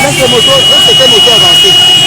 Laisse moto avancer.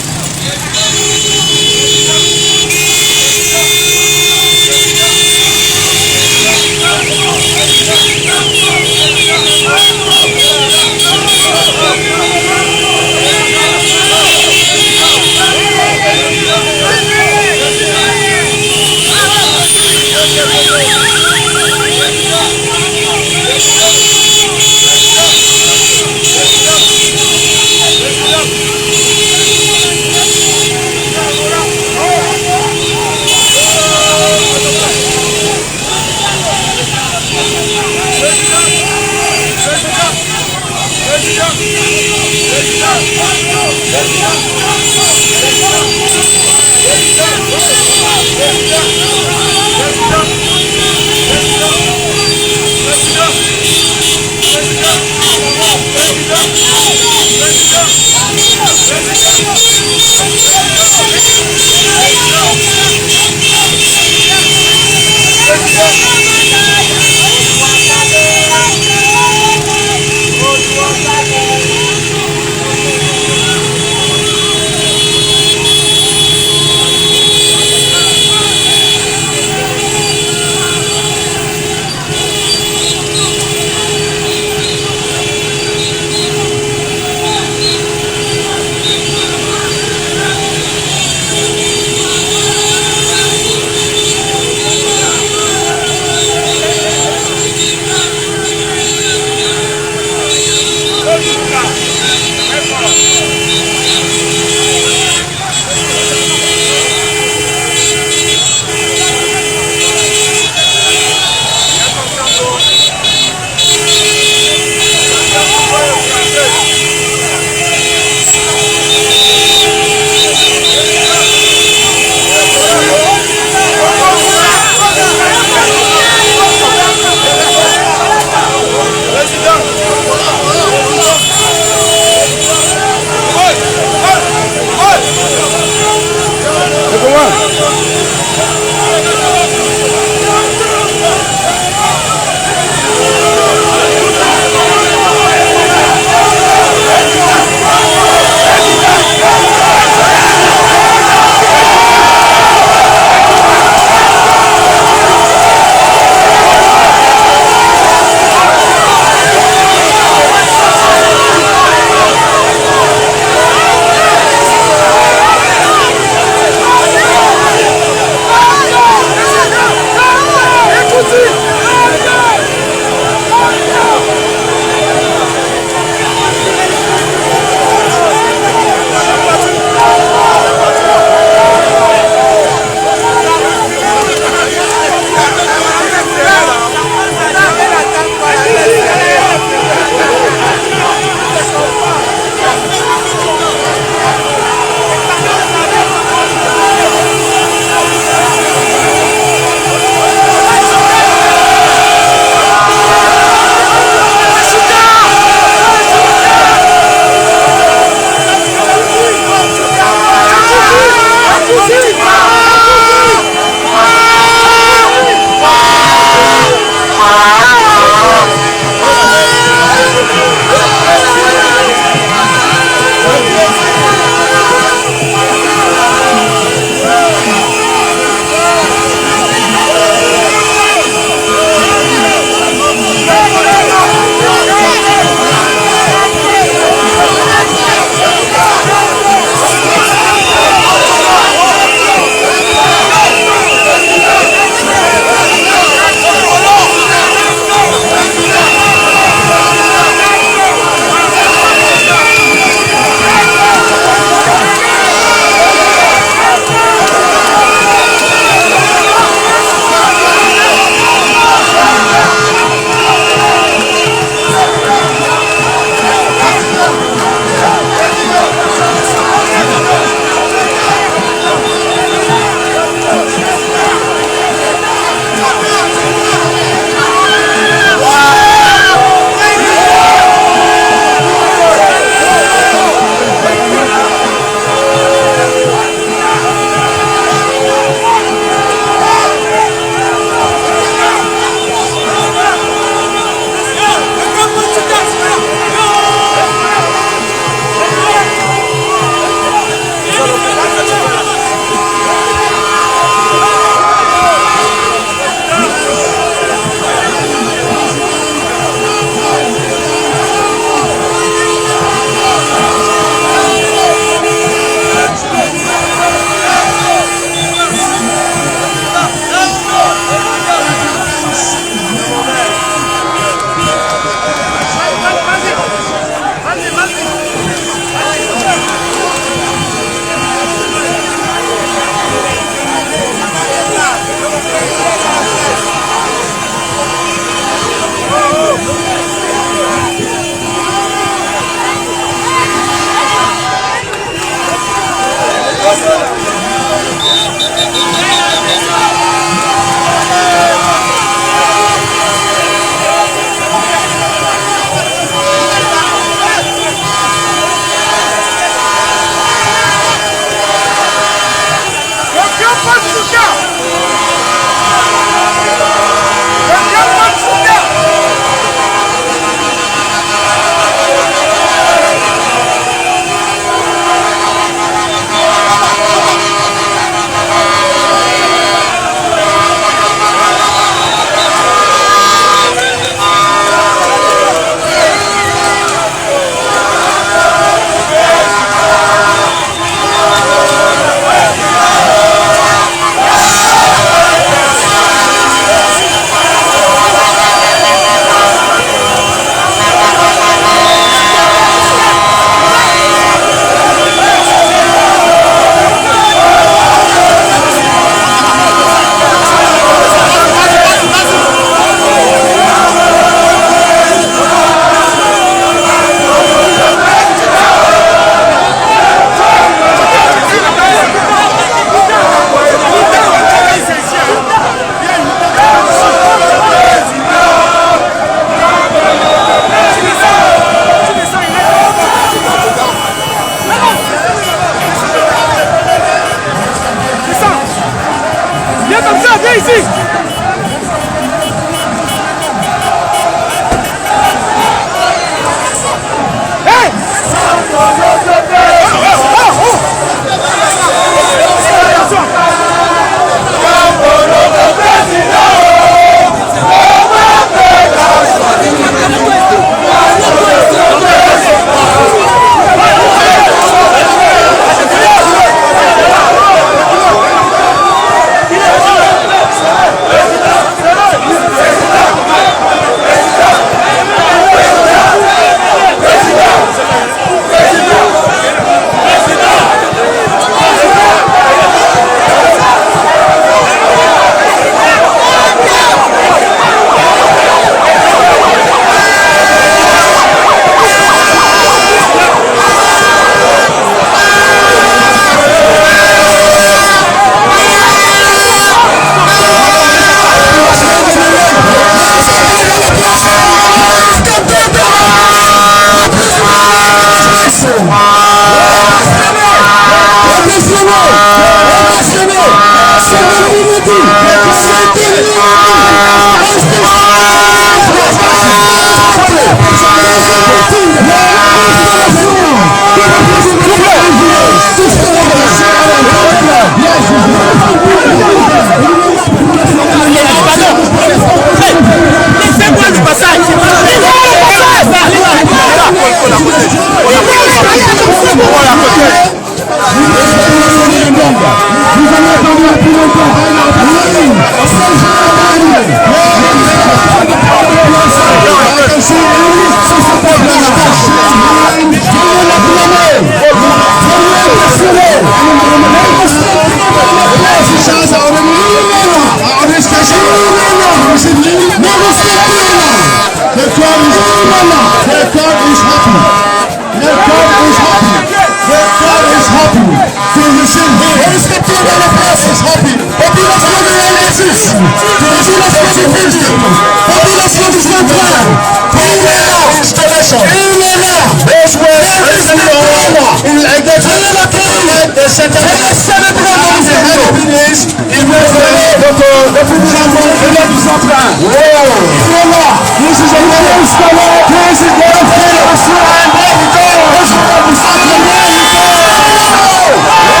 Wow!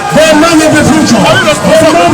The man of the future. The man of the future.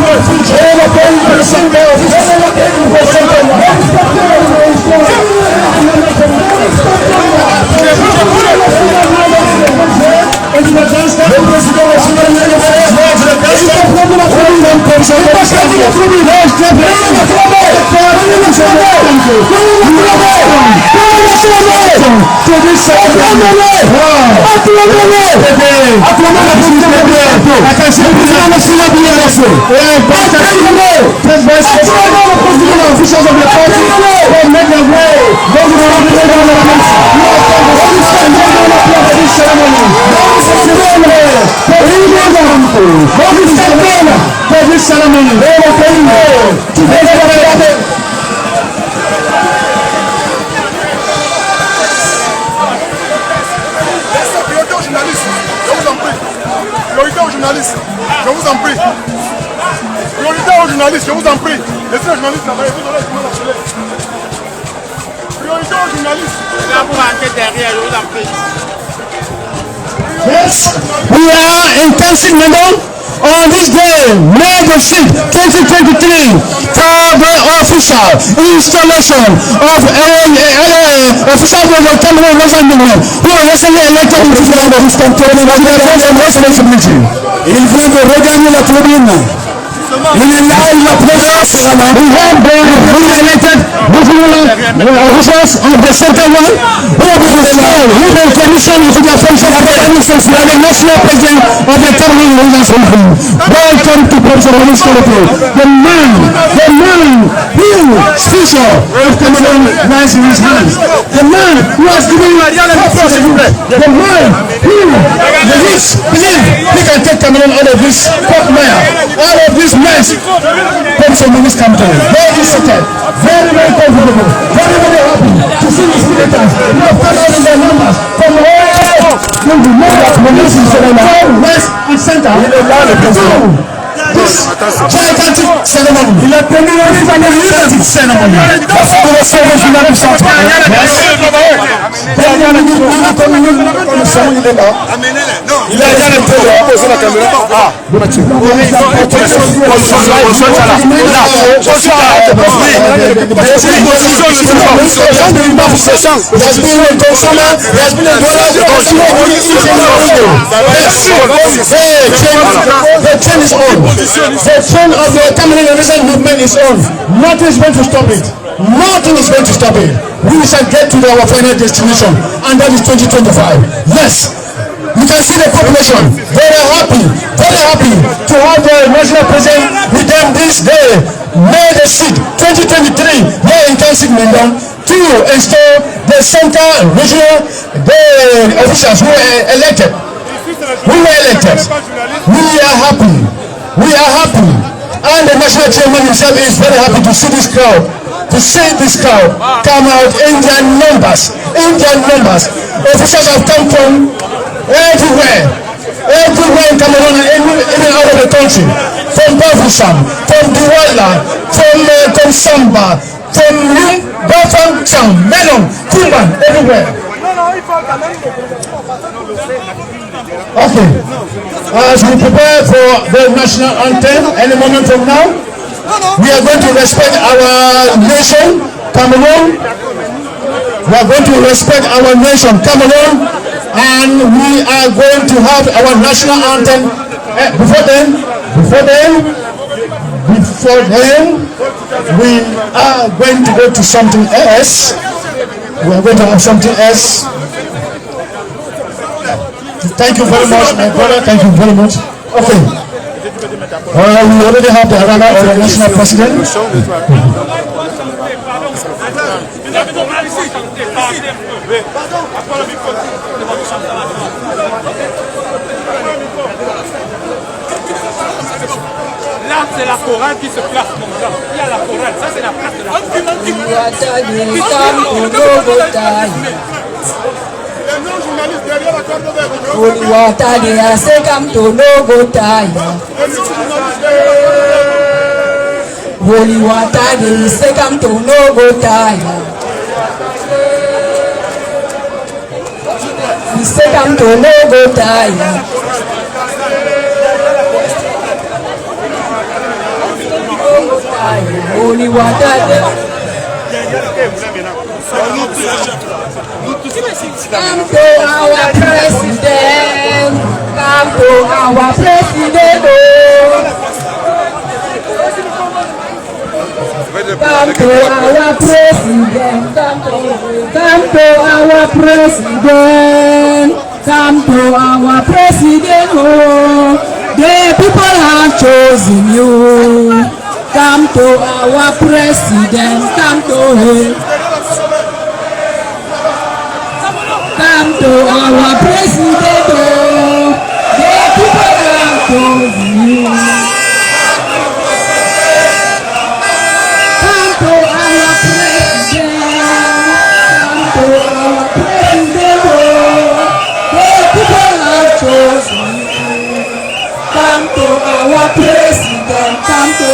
Je vous en prie. Priorité aux journalistes, je vous en prie. Laissez les journalistes là-bas, vous aurez comment l'appeler. Priorité aux journalistes. Là, vous rentrez derrière, je vous en prie. Yes, we are in Council Madam on this day, May the 6th, 2023, for the official installation of official of Cameroon National who are recently elected in this country with the first and responsibility. Il vient de regagner la tribune. Il est là, il a présence. We have been elected officials of the center one who will commission to the function of the national president of the Cameroon National. Welcome to Professor Maurice Kolopo. The man who speaker of Cameroon lies in his hands. The man who has given the man who the rich believe he can take Cameroon out of this quagmire, out of this mess. Professor Maurice Kolopo. Very seated, very comfortable, very happy to see his militants. We have gathered in their numbers from all from the north, west and center. This gigantic ceremony. Il a tenu gigantic ceremony. Il a déjà posé la caméra. Ah, bon Mathieu. The train is on. The train of the Cameroon Revolution movement is on. Nothing is going to stop it. Nothing is going to stop it. We shall get to our final destination, and that is 2025. Yes. You can see the population very happy to have the national president with them this day, May the 6th, 2023, here in Council Mendon, to install the central regional officials who were elected. We are happy. And the national chairman himself is very happy to see this crowd. Come out in their numbers. Officials have come from everywhere in Cameroon and even out of the country. From Bafoussam, from Douala, from Samba, from Bafoussam, Melon, Kumban, everywhere. Okay. As we prepare for the national anthem, any moment from now, we are going to respect our nation, Cameroon. We are going to respect our nation, Cameroon, and we are going to have our national anthem. Before then, we are going to go to something else. We are going to have something else. Thank you very much, my brother. Thank you very much. Okay. We already have the Arana of the national president. Là, c'est la chorale qui se place comme ça. Il y a la chorale, ça c'est la place de la chorale. Uliwatania sekam tonogotaya. Uliwatania sekam tonogotaya. say come to no go tire. Only water there. Come to our president. Come to our president. Come to our president. Come to our president. Come to our president. Oh, the people have chosen you. Come to our president. Come to him. Come to our president. Oh, the people have chosen you. Come to our president. Come to our president. Oh, the people have chosen you. Come to our president. Come to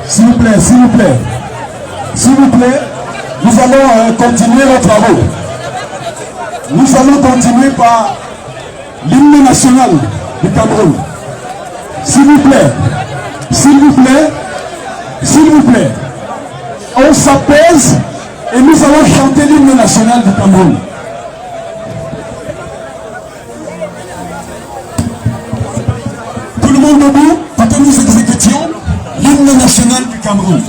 S'il vous plaît, s'il vous plaît, s'il vous plaît, nous allons continuer nos travaux. Nous allons continuer par l'hymne national du Cameroun. S'il vous plaît, s'il vous plaît, s'il vous plaît, on s'apaise et nous allons chanter l'hymne national du Cameroun. Tout le monde debout pour que nous exécutions l'hymne national du Cameroun.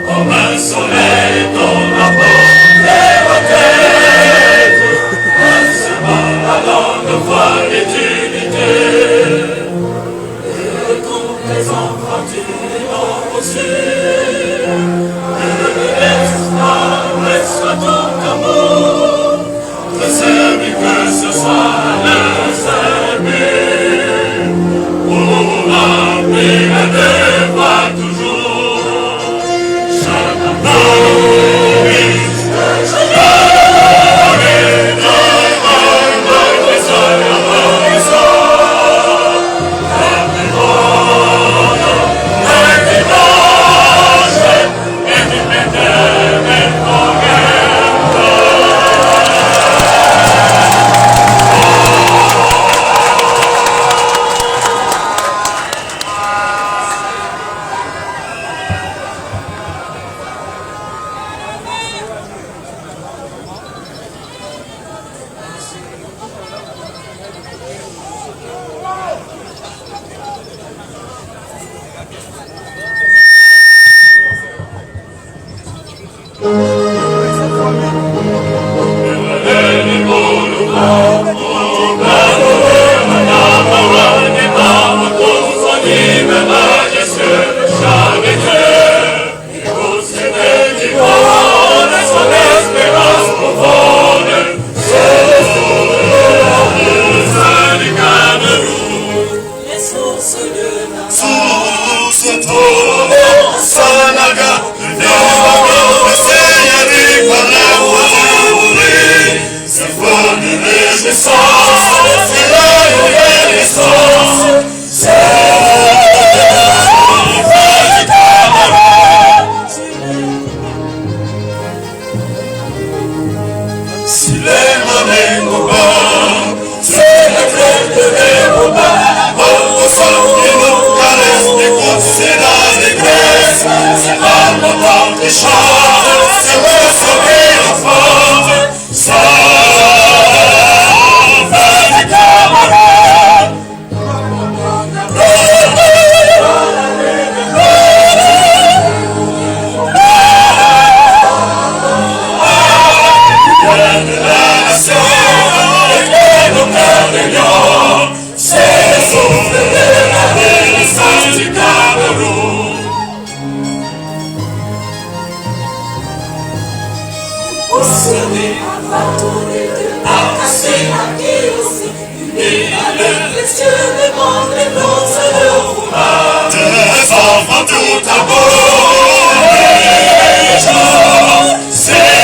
Comme un soleil dans la porte des requêtes, passement allant de voir l'éternité. Et tous les enfants du monde aussi, et l'Est à l'Ouest à tout. Si les marais combattent, c'est le cœur de l'Europa. Au sol qui nous caresse, écoute, c'est la détresse. C'est l'âme entend qui chante, c'est le sang qui enfante. Ça va du camarade. C'est le souffle de la résistance du Cameroun. Au sommet, à casser la qui aussi, et le précieux des mondes, les bronzes de Rouma. Des enfants tout à bord, les gens, c'est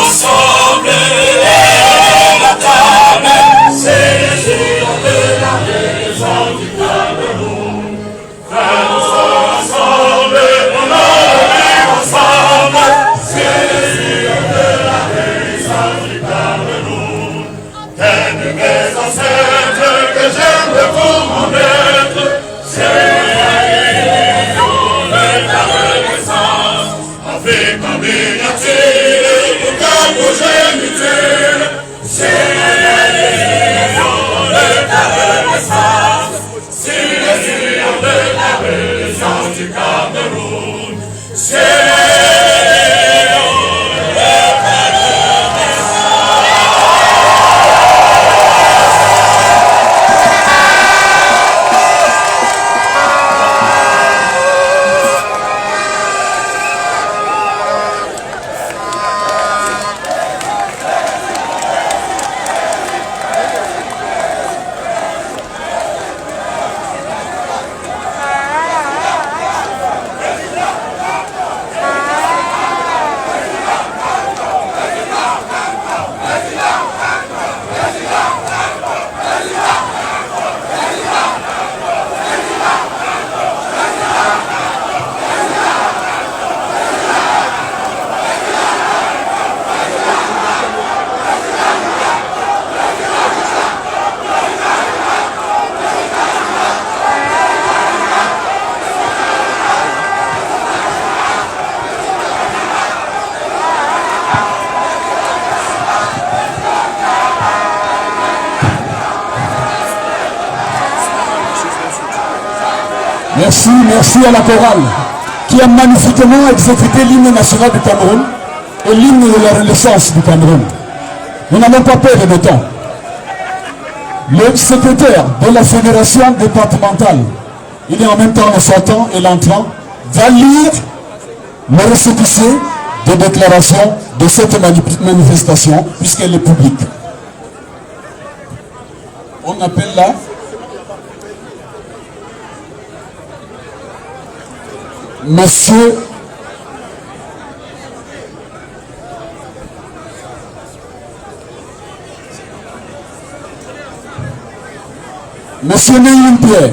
ensemble, et la table, c'est les géants de la raison du Cameroun. Faisons ensemble, on en est ensemble, c'est les géants de la raison du Cameroun. Qu'un de mes ancêtres que j'aime pour mon maître, c'est les géants de la renaissance. Avec ma miniature, pour ta progéniture, c'est les géants de la renaissance. C'est les géants de la renaissance du Cameroun. C'est les géants de la Merci à la chorale qui a magnifiquement exécuté l'hymne national du Cameroun et l'hymne de la Renaissance du Cameroun. Nous n'avons pas peur de temps. Le secrétaire de la fédération départementale, il est en même temps le sortant et l'entrant, va lire le récépissé de déclaration de cette manifestation puisqu'elle est publique. On appelle là Monsieur Néline Pierre.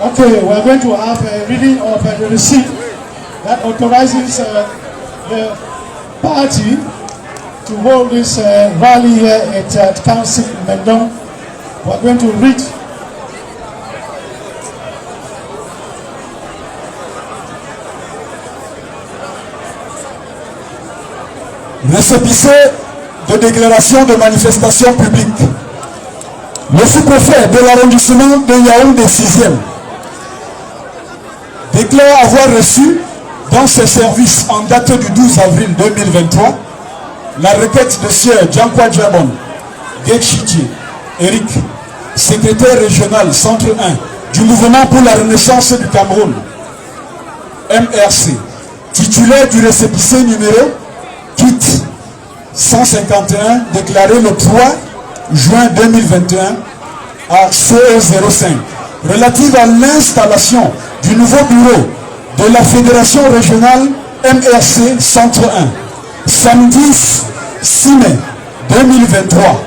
Okay, we're going to have a reading of the receipt that authorizes the party to hold this rally here at Council Mendon. We're going to read. Récépissé de déclaration de manifestation publique. Le sous-préfet de l'arrondissement de Yaoundé 6e déclare avoir reçu dans ses services en date du 12 avril 2023 la requête de Sieur Jankwa Djabon, Gekchichi, Eric, secrétaire régional Centre 1 du Mouvement pour la Renaissance du Cameroun, MRC, titulaire du récépissé numéro KIT 151, déclaré le 3 juin 2021 à CE05, relative à l'installation du nouveau bureau de la Fédération régionale MRC Centre 1, samedi 6 mai 2023,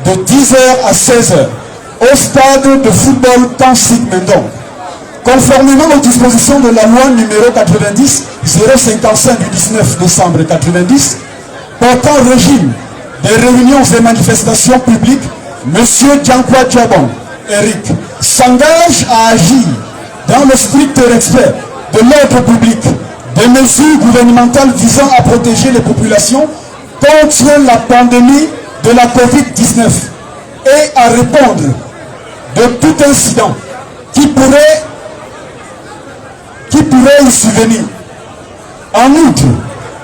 de 10h à 16h, au stade de football Tansik Mendon, conformément aux dispositions de la loi numéro 90-055 du 19 décembre 90, portant régime des réunions et manifestations publiques. Monsieur Jankwa Djabon, Eric, s'engage à agir dans le strict respect de l'ordre public, des mesures gouvernementales visant à protéger les populations contre la pandémie de la COVID-19 et à répondre de tout incident qui pourrait y survenir. En outre,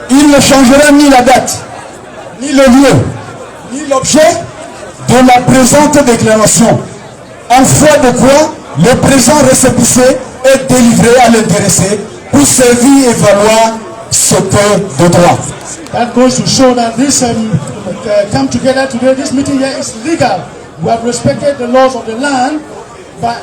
il ne changera ni la date, ni le lieu, ni l'objet de la présente déclaration, en foi de quoi le présent récépissé est délivré à l'intéressé pour servir et valoir ce que de droit. That goes to show that this come together today, this meeting here is legal. We have respected the laws of the land by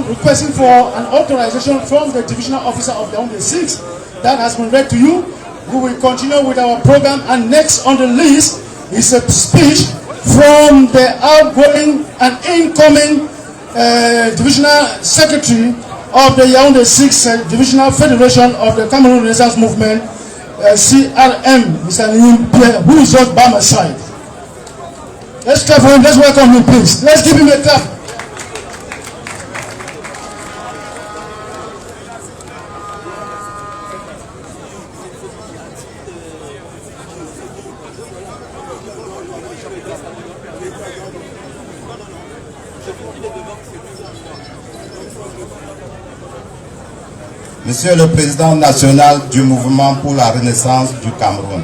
requesting for an authorization from the divisional officer of the Yaoundé 6. That has been read to you. We will continue with our program, and next on the list is a speech from the outgoing and incoming divisional secretary of the Yaoundé 6 Divisional Federation of the Cameroon Renaissance Movement, CRM, Mr. Nim Pierre, who is just by my side. Let's clap for him. Let's welcome him, please. Let's give him a clap. Monsieur le Président national du Mouvement pour la Renaissance du Cameroun,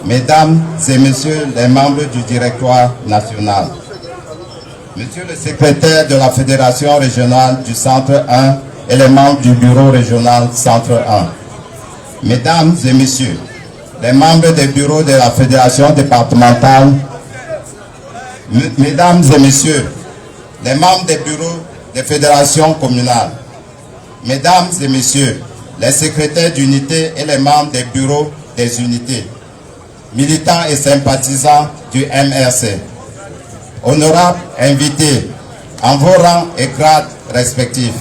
Mesdames et Messieurs les membres du Directoire national, Monsieur le Secrétaire de la Fédération régionale du Centre 1 et les membres du Bureau régional Centre 1, Mesdames et Messieurs les membres des bureaux de la Fédération départementale, Mesdames et Messieurs les membres des bureaux des fédérations communales, Mesdames et Messieurs, les secrétaires d'unité et les membres des bureaux des unités, militants et sympathisants du MRC, honorables invités en vos rangs et grades respectifs.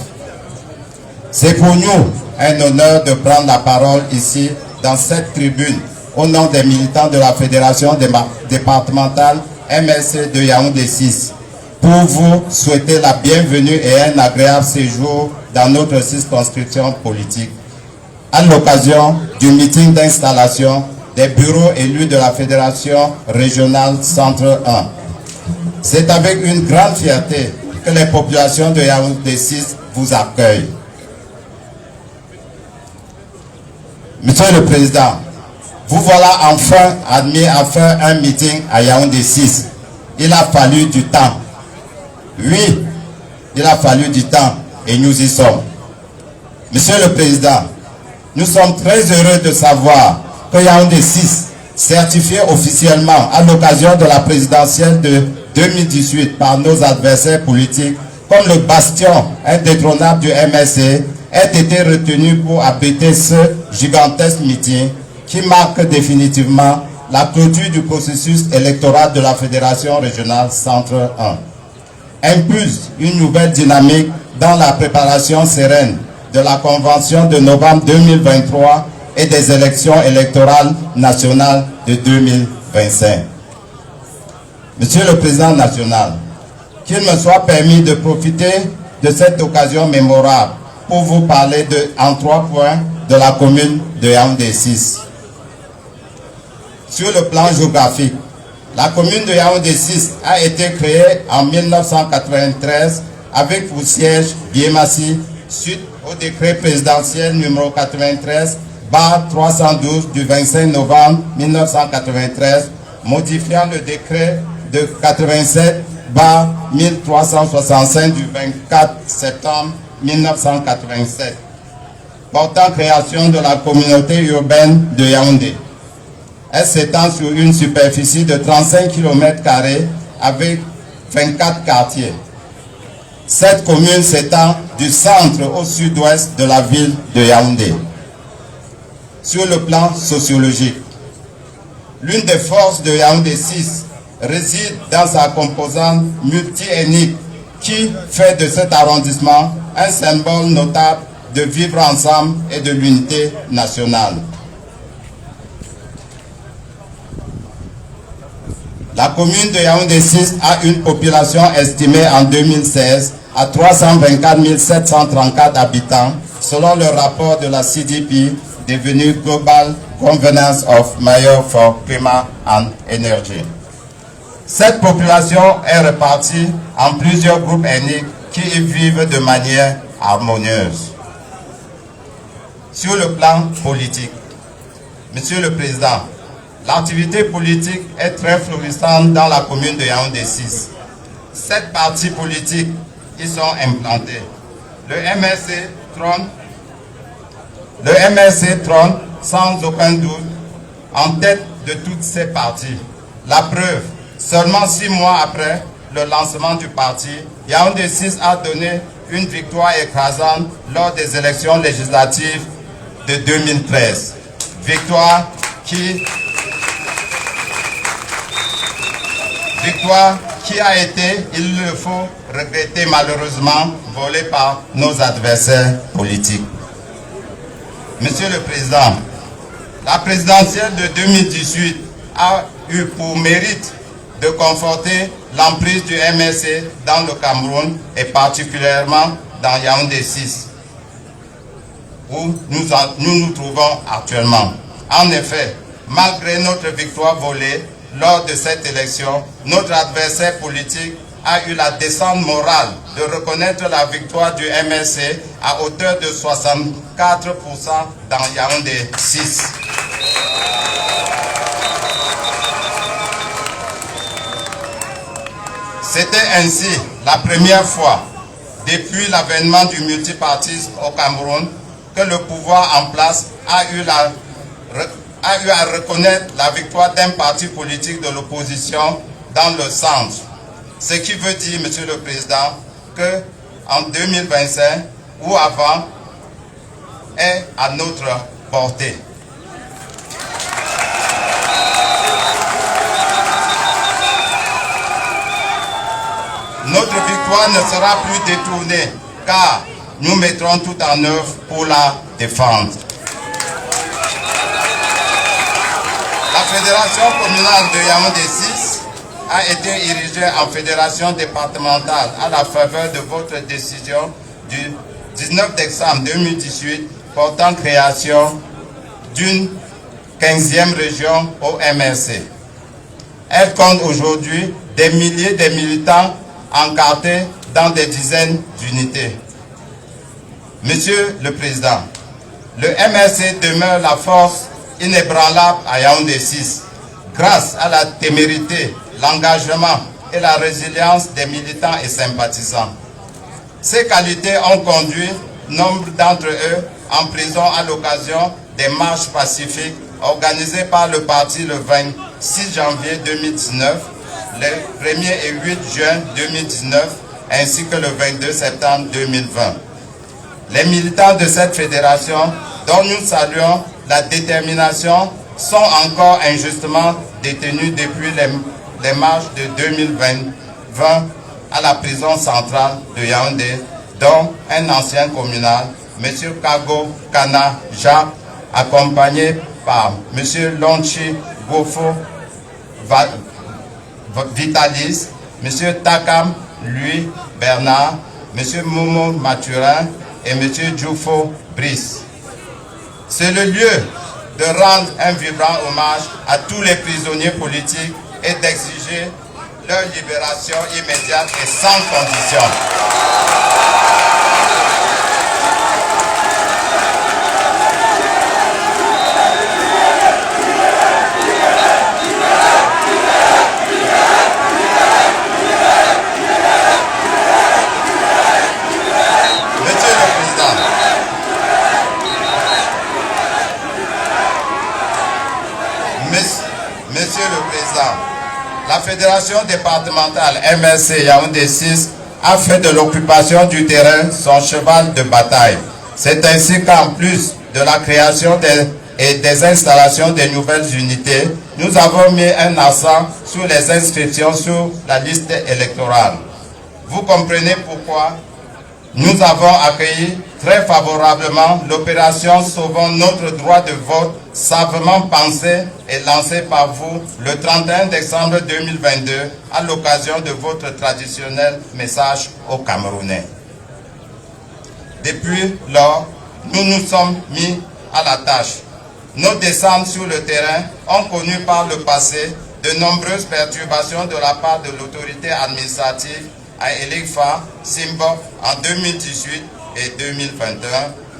C'est pour nous un honneur de prendre la parole ici dans cette tribune au nom des militants de la Fédération départementale MRC de Yaoundé 6 pour vous souhaiter la bienvenue et un agréable séjour dans notre circonscription politique, à l'occasion du meeting d'installation des bureaux élus de la Fédération régionale Centre 1. C'est avec une grande fierté que les populations de Yaoundé 6 vous accueillent. Monsieur le Président, vous voilà enfin admis à faire un meeting à Yaoundé 6. Il a fallu du temps. Oui, il a fallu du temps. Et nous y sommes. Monsieur le Président, nous sommes très heureux de savoir que Yaoundé 6, certifié officiellement à l'occasion de la présidentielle de 2018 par nos adversaires politiques comme le bastion indétrônable du MRC, a été retenu pour abriter ce gigantesque meeting qui marque définitivement la clôture du processus électoral de la Fédération régionale Centre 1. Impulse une nouvelle dynamique dans la préparation sereine de la Convention de novembre 2023 et des élections électorales nationales de 2025. Monsieur le Président national, qu'il me soit permis de profiter de cette occasion mémorable pour vous parler en 3 points de la commune de Yaoundé 6. Sur le plan géographique, la commune de Yaoundé 6 a été créée en 1993 avec pour siège Biémassi, suite au décret présidentiel numéro 93/312 du 25 novembre 1993, modifiant le décret de 87/1365 du 24 septembre 1987, portant création de la communauté urbaine de Yaoundé. Elle s'étend sur une superficie de 35 km² avec 24 quartiers. Cette commune s'étend du centre au sud-ouest de la ville de Yaoundé. Sur le plan sociologique, l'une des forces de Yaoundé 6 réside dans sa composante multi-ethnique qui fait de cet arrondissement un symbole notable de vivre ensemble et de l'unité nationale. La commune de Yaoundé 6 a une population estimée en 2016 à 324 734 habitants, selon le rapport de la CDP devenu Global Convergence of Measures for Climate and Energy. Cette population est répartie en plusieurs groupes ethniques qui y vivent de manière harmonieuse. Sur le plan politique, Monsieur le Président, l'activité politique est très florissante dans la commune de Yaoundé 6. 7 partis politiques y sont implantés. Le MRC trône sans aucun doute en tête de toutes ces partis. La preuve, seulement 6 mois après le lancement du parti, Yaoundé 6 a donné une victoire écrasante lors des élections législatives de 2013. Victoire qui a été, il le faut regretter malheureusement, volée par nos adversaires politiques. Monsieur le Président, la présidentielle de 2018 a eu pour mérite de conforter l'emprise du MRC dans le Cameroun et particulièrement dans Yaoundé 6, où nous trouvons actuellement. En effet, malgré notre victoire volée lors de cette élection, notre adversaire politique a eu la décence morale de reconnaître la victoire du MRC à hauteur de 64% dans Yaoundé 6. C'était ainsi la première fois depuis l'avènement du multipartisme au Cameroun que le pouvoir en place a eu à reconnaître la victoire d'un parti politique de l'opposition dans le centre. Ce qui veut dire, Monsieur le Président, qu'en 2025 ou avant est à notre portée. Notre victoire ne sera plus détournée car nous mettrons tout en œuvre pour la défendre. La Fédération communale de Yaoundé 6 a été érigée en fédération départementale à la faveur de votre décision du 19 décembre 2018 portant création d'une 15e région au MRC. Elle compte aujourd'hui des milliers de militants encartés dans des dizaines d'unités. Monsieur le Président, le MRC demeure la force inébranlable à Yaoundé 6 grâce à la témérité, l'engagement et la résilience des militants et sympathisants. Ces qualités ont conduit nombre d'entre eux en prison à l'occasion des marches pacifiques organisées par le parti le 26 janvier 2019, le 1er et 8 juin 2019 ainsi que le 22 septembre 2020. Les militants de cette fédération, dont nous saluons la détermination, sont encore injustement détenus depuis les marches de 2020 à la prison centrale de Yaoundé dont un ancien communal, M. Kago Kana Jacques, accompagné par M. Lonchi Gofo Vitalis, M. Takam Louis Bernard, M. Momo Mathurin et M. Djoufo Brice. C'est le lieu de rendre un vibrant hommage à tous les prisonniers politiques et d'exiger leur libération immédiate et sans condition. Monsieur le Président, la Fédération départementale MLC Yaoundé 6 a fait de l'occupation du terrain son cheval de bataille. C'est ainsi qu'en plus de la création et des installations des nouvelles unités, nous avons mis un accent sur les inscriptions sur la liste électorale. Vous comprenez pourquoi nous avons accueilli très favorablement l'opération Sauvons notre droit de vote, savamment pensée et lancée par vous le 31 décembre 2022 à l'occasion de votre traditionnel message aux Camerounais. Depuis lors, nous nous sommes mis à la tâche. Nos descentes sur le terrain ont connu par le passé de nombreuses perturbations de la part de l'autorité administrative à Elikfa, Simbok en 2018 et 2021,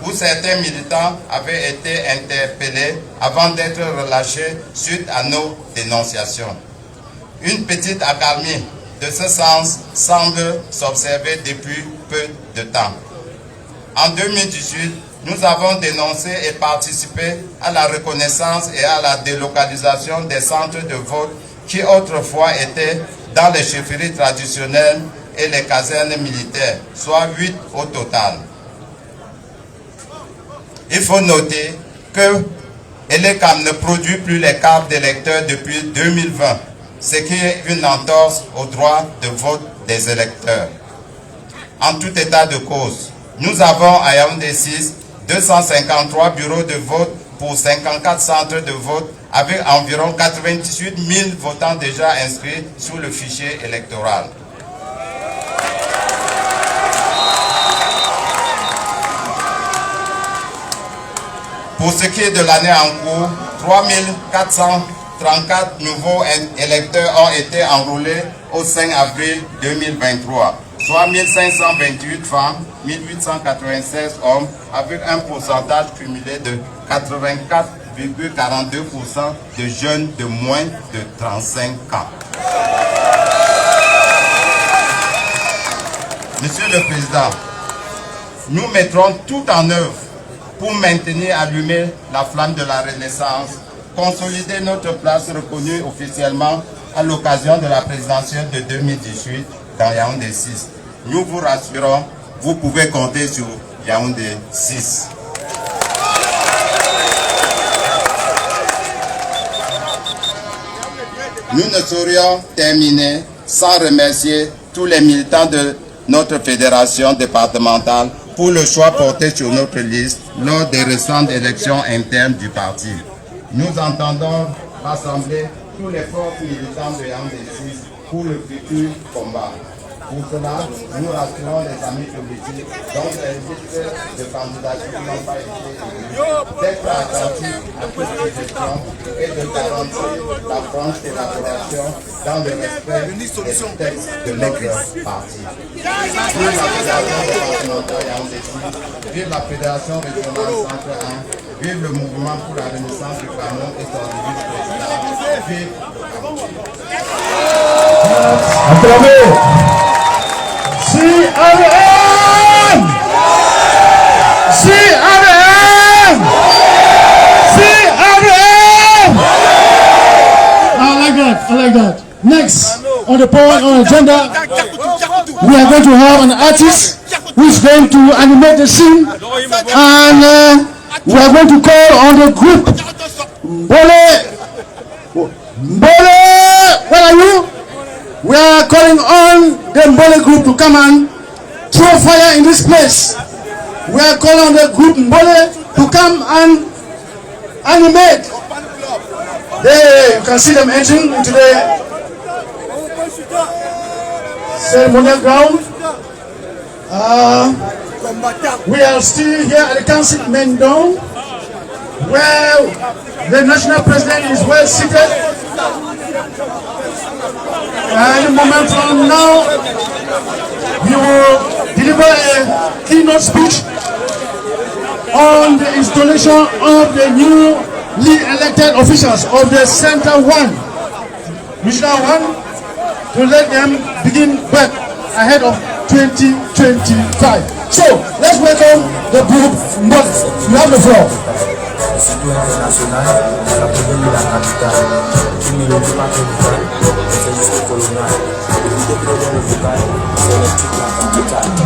où certains militants avaient été interpellés avant d'être relâchés suite à nos dénonciations. Une petite accalmie de ce sens semble s'observer depuis peu de temps. En 2018, nous avons dénoncé et participé à la reconnaissance et à la délocalisation des centres de vote qui autrefois étaient dans les chefferies traditionnelles et les casernes militaires, soit 8 au total. Il faut noter que Elekam ne produit plus les cartes d'électeurs depuis 2020, ce qui est une entorse au droit de vote des électeurs. En tout état de cause, nous avons à Yaoundé 6 253 bureaux de vote pour 54 centres de vote avec environ 98 000 votants déjà inscrits sur le fichier électoral. Pour ce qui est de l'année en cours, 3 434 nouveaux électeurs ont été enrôlés au 5 avril 2023, soit 1528 femmes, 1896 hommes, avec un pourcentage cumulé de 84,42% de jeunes de moins de 35 ans. Monsieur le Président, nous mettrons tout en œuvre pour maintenir allumée la flamme de la Renaissance, consolider notre place reconnue officiellement à l'occasion de la présidentielle de 2018 dans Yaoundé 6. Nous vous rassurons, vous pouvez compter sur Yaoundé 6. Nous ne saurions terminer sans remercier tous les militants de notre fédération départementale pour le choix porté sur notre liste lors des récentes élections internes du parti. Nous entendons rassembler tous les forces militantes de Yaoundé 6 pour le futur combat. Pour cela, nous rassurons les amis politiques dont les listes de candidature n'ont pas été élus, d'être attentifs à toutes les questions et de garantir la franche collaboration dans le respect des textes de notre parti. Vive la Fédération départementale Yaoundé 6, vive la Fédération régionale Centre 1, vive le mouvement pour la renaissance du Cameroun et son vice-président. Vive CRM! CRM! CRM! I like that. Next, on the point on agenda, we are going to have an artist who is going to animate the scene, and we are going to call on the group. Mbole, where are you? We are calling on the Mbole group to come and throw fire in this place. We are calling on the group Mbole to come and animate. There, you can see them entering into the ceremonial ground. We are still here at the council Mendon, where the national president is well seated. And a moment from now, he will deliver a keynote speech on the installation of the newly elected officials of the Center 1, Regional 1, to let them begin work ahead of 2025. So, let's welcome the group. You have the floor. Sitio international, la première de la capitale, qui ne le dit pas que c'est juste colonial. Le but de créer le local, c'est l'éthique de la capitale.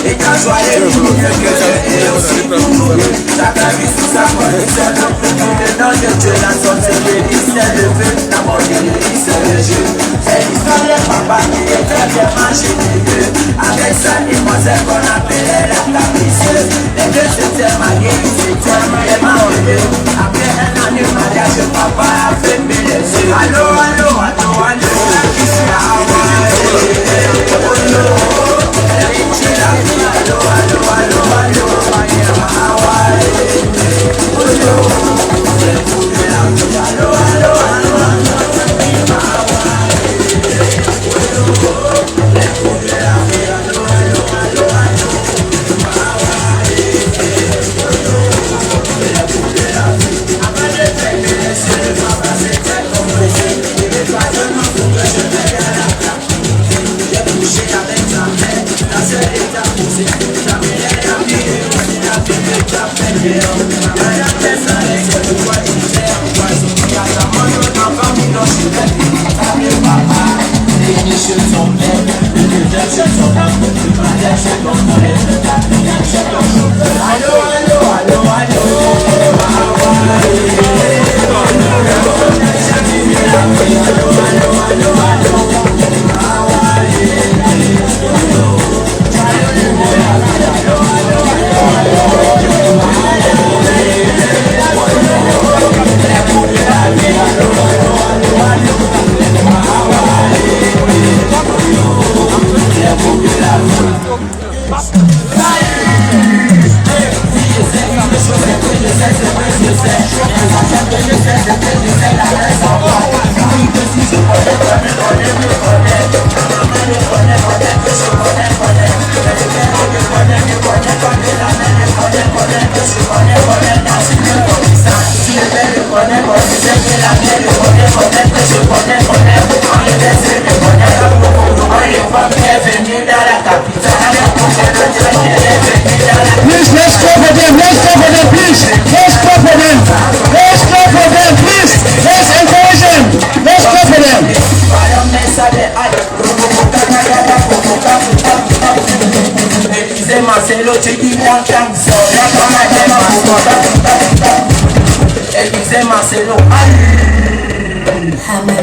Et quand joyeux nous et aussi pour nous, chacun vit sous sa bonne seule. Le nom de Dieu, la sorcellerie, c'est le vœu, la mondialerie, c'est le jeu. C'est l'histoire de papa qui était bien mangé des deux. Avec ça, les demoiselles qu'on appelait la capricieuse. Les deux s'étaient mariés, ils étaient vraiment heureux. Après un an de mariage, papa a fermé les yeux. Allô, allô, allô, allô, qui c'est à Hawaï?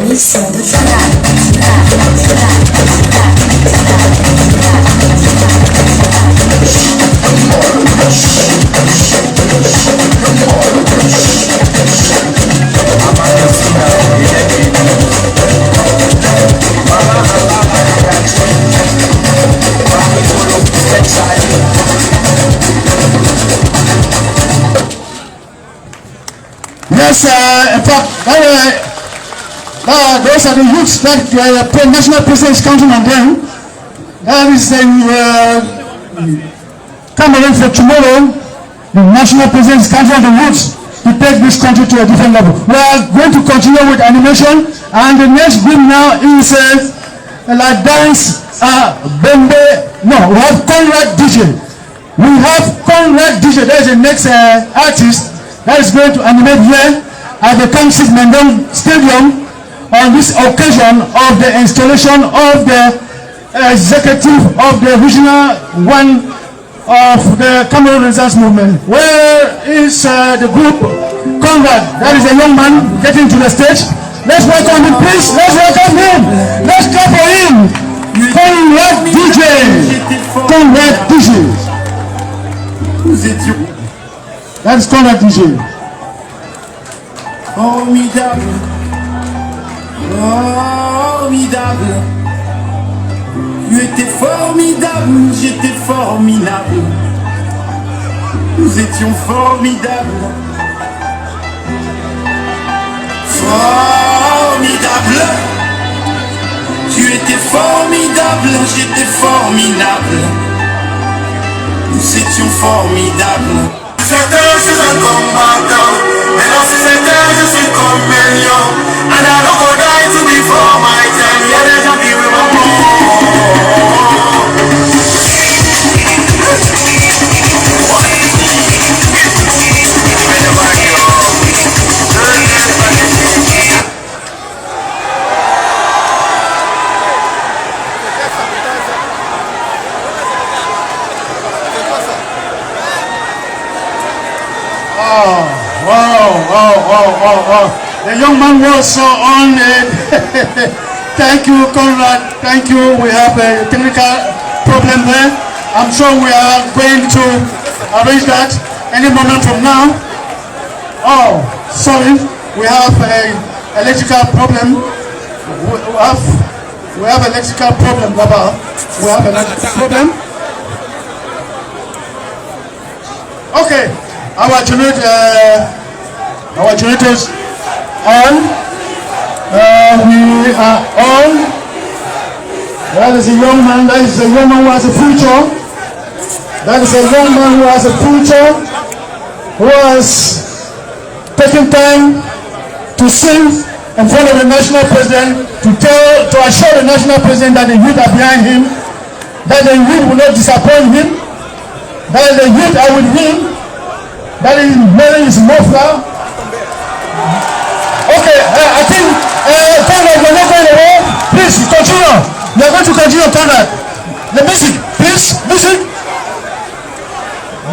Mission de track. That's in fact, those are the youths that the national president is counting on them. That is Cameroon for tomorrow. The national president is counting on the youths to take this country to a different level. We are going to continue with animation, and the next group now is like dance, Bembe. No, we have Conrad DJ. We have Conrad DJ. That is the next artist that is going to animate here at the Kamsit Mendon Stadium on this occasion of the installation of the executive of the regional one of the Cameroon Renaissance Movement. Where is the group? Conrad, that is a young man getting to the stage. Let's welcome him, please. Let's welcome him. Let's clap for him. Conrad DJ. Conrad DJ. That is Conrad DJ. Formidable. Formidable. Tu étais formidable, j'étais formidable. Nous étions formidables. Formidable. Tu étais formidable, j'étais formidable. Nous étions formidables. Certains je suis un combattant, mais dans ces secteurs je suis comme un lion. And I don't go die to before my time. Y'a des gens qui veulent mon Wow. The young man was so on it. Thank you, Conrad. Thank you. We have a technical problem there. I'm sure we are going to arrange that any moment from now. Oh, sorry. We have an electrical problem. We have electrical problem, Baba. We have an electrical problem. Okay. Our generators on. We are on. That is a young man. That is a young man who has a future. That is a young man who has a future. Who has taken time to sing in front of the national president to assure the national president that the youth are behind him, that the youth will not disappoint him, that the youth are with him. That is wearing his muffler. Okay, I think Conrad, we're not going away. Please continue. We are going to continue, Conrad. The music, please.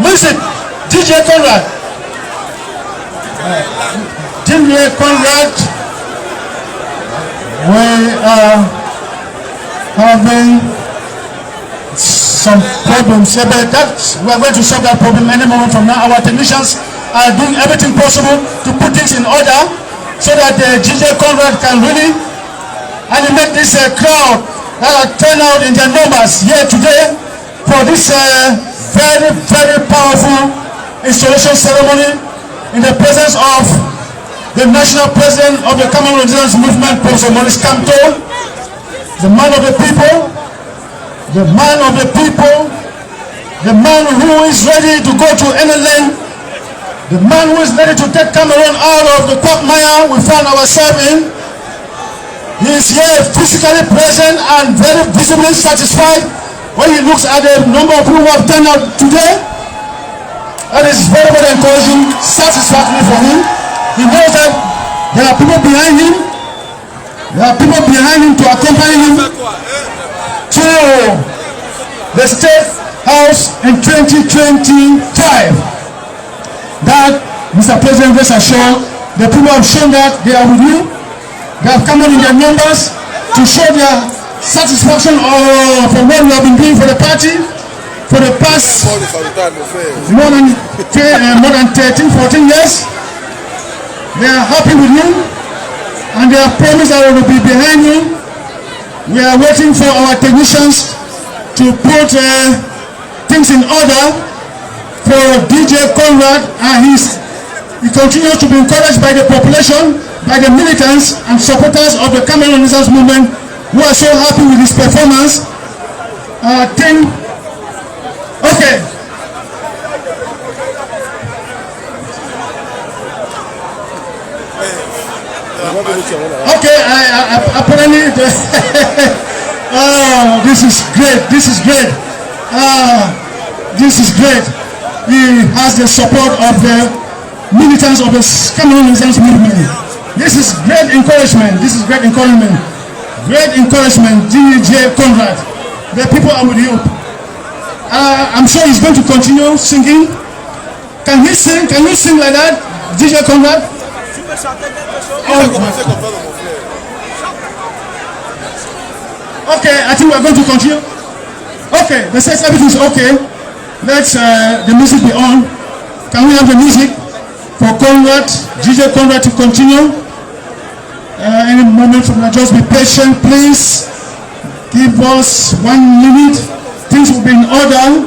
Music. DJ Conrad. DJ Conrad. We are having some problems here, but we are going to solve that problem any moment from now. Our technicians are doing everything possible to put things in order so that the DJ Conrad can really animate this crowd that are turned out in their numbers here today for this very, very powerful installation ceremony in the presence of the national president of the Cameroon Renaissance Movement, Professor Maurice Kamto, the man of the people. The man of the people, the man who is ready to go to any land, the man who is ready to take Cameroon out of the quagmire we found ourselves in. He is here physically present and very visibly satisfied when he looks at the number of people who have turned out today. That is very, very encouraging, satisfactory for him. He knows that there are people behind him. There are people behind him to accompany him to the State House in 2025. That, Mr. President, rest assured, the people have shown that they are with you. They have come out in their numbers to show their satisfaction for what we have been doing for the party for the past more than 13, 14 years. They are happy with you and they have promised that we will be behind you. We are waiting for our technicians to put things in order for DJ Conrad and his He continues to be encouraged by the population, by the militants and supporters of the Cameroon Renaissance movement who are so happy with his performance. Okay. Okay, apparently oh, this is great. This is great. This is great. He has the support of the militants of the Cameroon Renaissance movement. This is great encouragement. This is great encouragement. Great encouragement, DJ Conrad. The people are with you. I'm sure he's going to continue singing. Can he sing? Can you sing like that, DJ Conrad? Okay, I think we're going to continue. Okay, they said everything's okay. Let's the music be on. Can we have the music for Conrad, DJ Conrad to continue? Any moment from now, just be patient, please. Give us 1 minute. Things will be in order.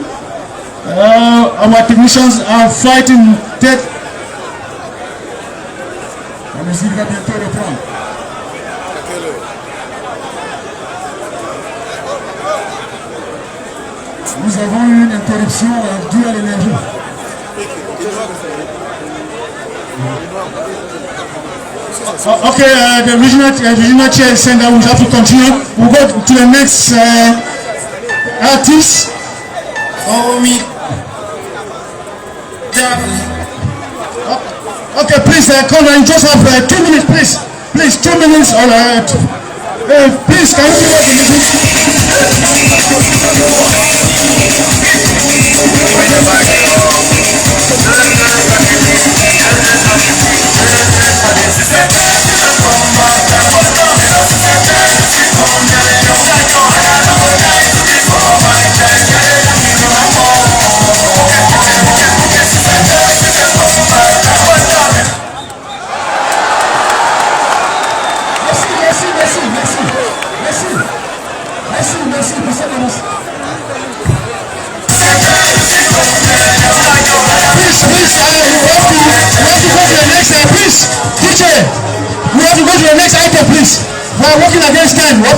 Our technicians are fighting death. La musique va bientôt reprendre. Nous avons eu une interruption due à l'énergie. Okay, the regional chair is saying that we have to continue. We'll go to the next artist. Okay, please, Conrad, just have 2 minutes, please. Please, 2 minutes. All right. Please, can you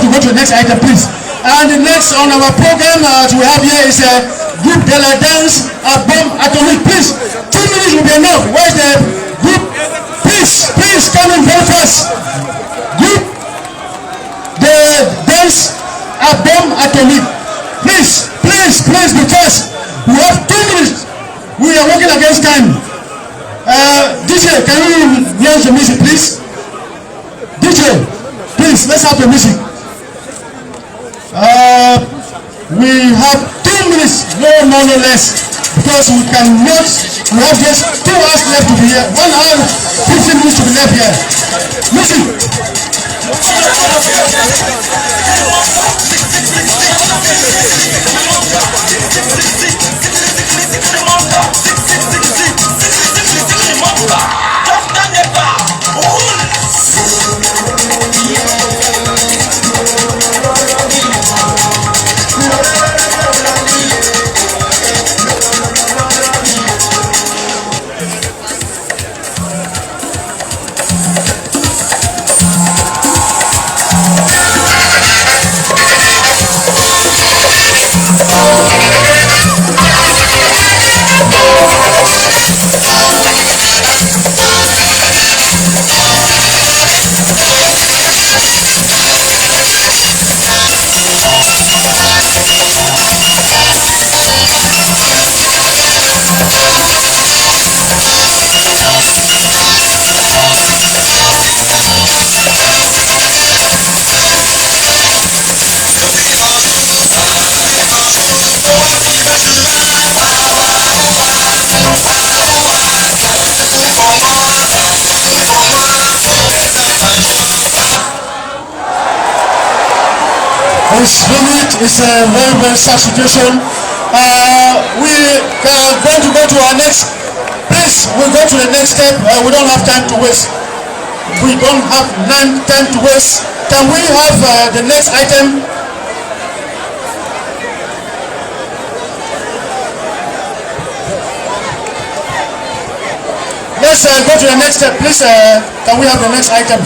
give us the item, please. And the next on our program we have here is Group de la Danse Bomb Atomique. Please, 2 minutes will be enough. Where's the group? Please come in very fast. Group de Danse Bomb Atomique. Please, because we have 2 minutes. We are working against time. DJ, can you launch the music, please? DJ, please, let's have the music. We have 2 minutes, no more, no less, because we cannot. We have just 2 hours left to be here. 1 hour, 15 minutes to be left here. Music. This minute is a very, very sad situation. We are going to go to our next. Please, we'll go to the next step. We don't have time to waste. We don't have time to waste. Can we have the next item? let's go to the next step. Please, can we have the next item?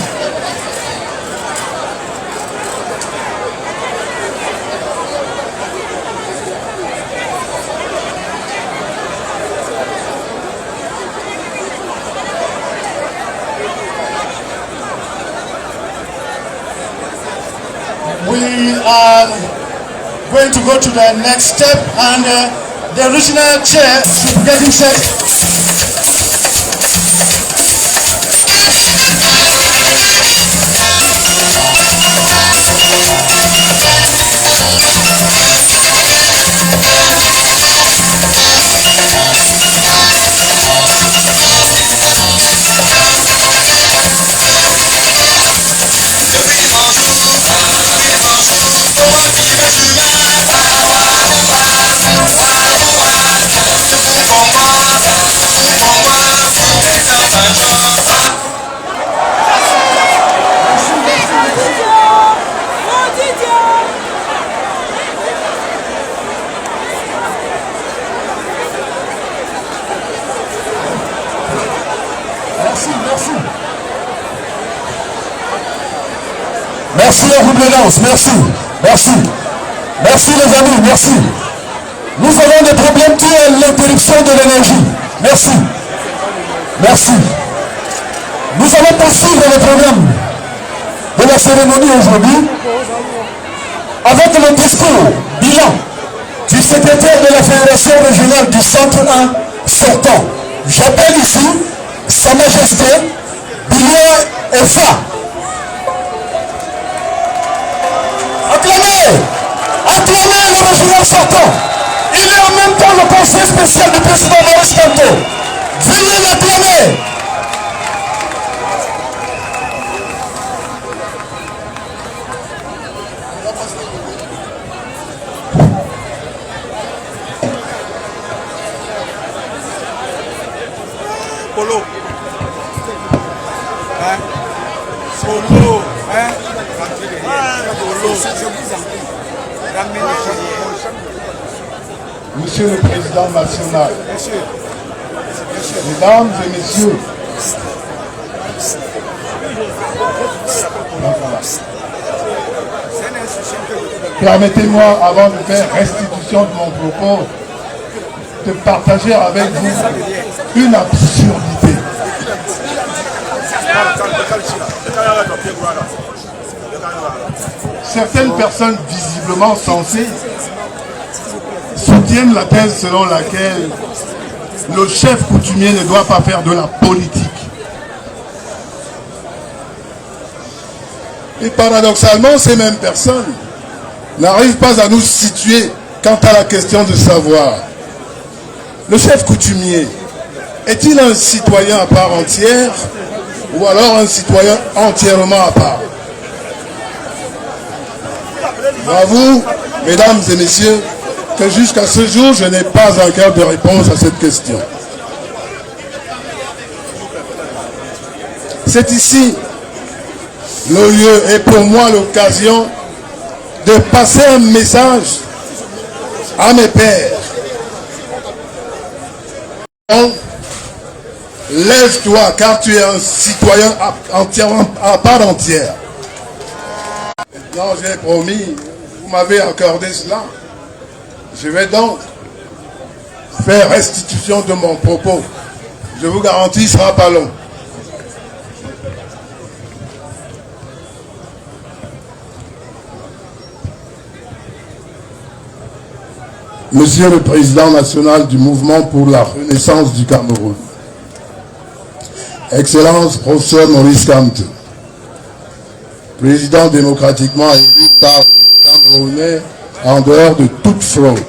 We are going to go to the next step, and the original chair should be getting set. Merci à vous de danse, merci, merci. Merci les amis, merci. Nous avons des problèmes dus à l'interruption de l'énergie. Merci. Merci. Nous allons poursuivre le programme de la cérémonie aujourd'hui avec le discours bilan du secrétaire de la Fédération régionale du Centre 1 sortant. J'appelle ici Sa Majesté Bilia Efa. Acclamez le régional sortant. Il est en même temps le conseiller spécial du président Maurice Kamto. Veuillez l'acclamer. Polo. Hein? Polo. Hein? Monsieur le Président national, Mesdames et Messieurs, permettez-moi, avant de faire restitution de mon propos, de partager avec vous une absurdité. Certaines personnes visiblement sensées soutiennent la thèse selon laquelle le chef coutumier ne doit pas faire de la politique. Et paradoxalement, ces mêmes personnes n'arrivent pas à nous situer quant à la question de savoir, le chef coutumier est-il un citoyen à part entière ou alors un citoyen entièrement à part? J'avoue, mesdames et messieurs, que jusqu'à ce jour, je n'ai pas encore de réponse à cette question. C'est ici le lieu et pour moi l'occasion de passer un message à mes pères. Lève-toi car tu es un citoyen entièrement à part entière. Maintenant j'ai promis, vous m'avez accordé cela. Je vais donc faire restitution de mon propos. Je vous garantis, ce ne sera pas long. Monsieur le Président national du Mouvement pour la Renaissance du Cameroun, Excellence professeur Maurice Kamto, Président démocratiquement élu par les Camerounais en dehors de toute fraude.